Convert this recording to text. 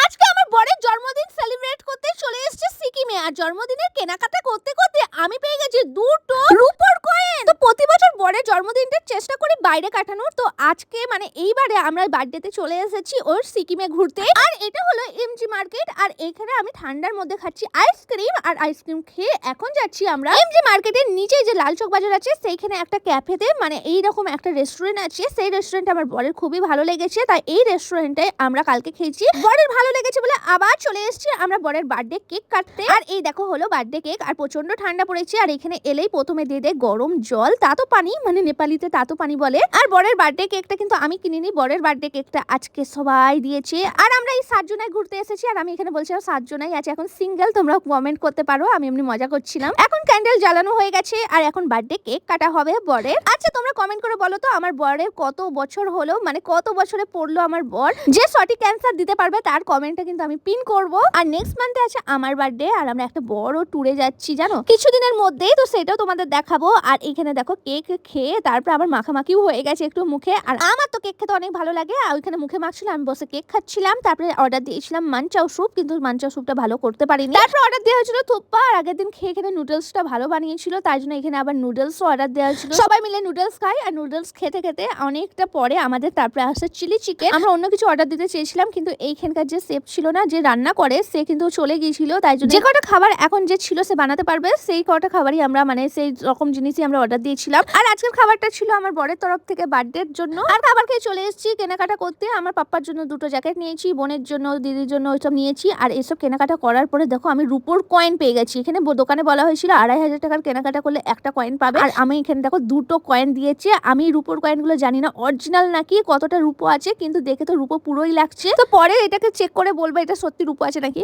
আজকে আমার বরের জন্মদিন সেলিব্রেট করতে চলে এসেছে সিকিমে। আর জন্মদিনের কেনাকাটা করতে করতে আমি পেয়ে গেছি দুটো রূপোর কয়েন। তো প্রতি বছর বরের জন্মদিনটা চেষ্টা করি বাইরে কাটানোর। তো আজকে মানে এইবারে আমরা বার্থডেতে চলে এসেছি ওর সিকিমে ঘুরতে। আর এটা হলো এমজি মার্কেট। আর এখানে আমি ঠান্ডার মধ্যে খাচ্ছি আইসক্রিম। আর আইসক্রিম খেয়ে এখন যাচ্ছি আমরা এমজি মার্কেটের নিচে যে লাল চক বাজার আছে সেইখানে একটা ক্যাফেতে, মানে এইরকম একটা রেস্টুরেন্ট আছে। সেই রেস্টুরেন্ট আমার বরের খুবই ভালো লেগেছে, তাই এই রেস্টুরেন্টে আমরা কালকে খেয়েছি। বরের ভালো লেগেছে বলে আবার চলে এসেছি আমরা বরের বার্থডে কেক কাটতে। আর এই দেখো হলো বার্থডে কেক। আর প্রচন্ড ঠান্ডা পড়েছে। আর এখানে এলেই প্রথমে দিয়ে দেয় গরম জল, তাতো পানি, মানে নেপালিতে তাতো পানি বলে। আর বরের বার্থডে কেকটা কিন্তু আমি কিনিনি, বরের বার্থডে কেকটা আজকে সবাই দিয়েছে। আর আমরা এই 7 জনায় ঘুরতে এসেছি। আর আমি এখানে বলছিলাম 7 জনাই আছে, এখন সিঙ্গেল, তোমরা কমেন্ট করতে পারো। আমি এমনি মজা করছিলাম। এখন ক্যান্ডেল জ্বালানো হয়ে গেছে আর এখন বার্থডে কেক কাটা হবে বরের। আচ্ছা তোমরা কমেন্ট করে বলো তো আমার বরের কত বছর হলো, মানে কত বছরে পড়লো আমার বর। যে সঠিক অ্যান্সার দিতে পারবে তার কমেন্টটা কিন্তু আমি পিন করব। আর নেক্সট মান্থে আছে আমার বার্থডে। আর আমরা একটা বড় ট্যুরে যাচ্ছি জানো কিছুদিনের মধ্যেই, তো সেটাও তোমাদের দেখাবো। আর এখানে দেখো কেক খেয়ে তারপর আবার মাখামাখিও হয়ে গেছে একটু মুখে। আর আমার তো কেক খেতে অনেক ভালো লাগে। আর ওইখানে মুখে মাখছিল, আমি বসে কেক খাচ্ছিলাম। তারপরে অর্ডার দিয়েছিলাম মানচাও স্যুপ, কিন্তু মানচাও স্যুপটা ভালো করতে পারিনি। তারপর অর্ডার দেওয়া হয়েছিল থুপ্পা। আর আগের দিন খেয়ে এখানে নুডলসটা ভালো বানিয়েছিল, তাই জন্য এখানে আবার নুডলসও অর্ডার দেওয়া হয়েছিল। সবাই মিলে নুডলস খাই। আর নুডলস খেতে খেতে অনেকটা পরে আমাদের তারপরে আসে চিলি চিকেন। আমরা অন্য কিছু অর্ডার দিতে চেয়েছিলাম, কিন্তু এইখানকার যে শেফ ছিল না, যে রান্না করে, সে কিন্তু চলে গিয়েছিল। তাই জন্য যে কটা খাবার এখন যে ছিল সে বানাতে পারবে, সেই কটা খাবারই আমরা, মানে সেই রকম জিনিসই আমরা অর্ডার দিয়েছিলাম। আর আজকের খাবারটা ছিল আমার বরের তরফ থেকে বার্থডের জন্য। আর খাবার খেয়ে চলে এসেছি কেনাকাটা করতে। আমার পাপ্পার জন্য দুটো জ্যাকেট নিয়েছি, বোনের জন্য, দিদির জন্য ওইসব নিয়েছি। আর এসব কেনাকাটা করার পরে দেখো আমি রূপোর কয়েন পেয়ে গেছি। এখানে দোকানে বলা হয়েছিল 2500 টাকার কেনাকাটা করলে একটা কয়েন পাবে। আর আমি এখানে দেখো দুটো কয়েন দিয়েছে। আমি রূপোর কয়েনগুলো জানি না অরিজিনাল নাকি, কতটা রূপো আছে, কিন্তু দেখে তো রূপো পুরোই লাগছে। তো পরে এটাকে চেক করে বলবো এটা সত্যি রূপো আছে নাকি।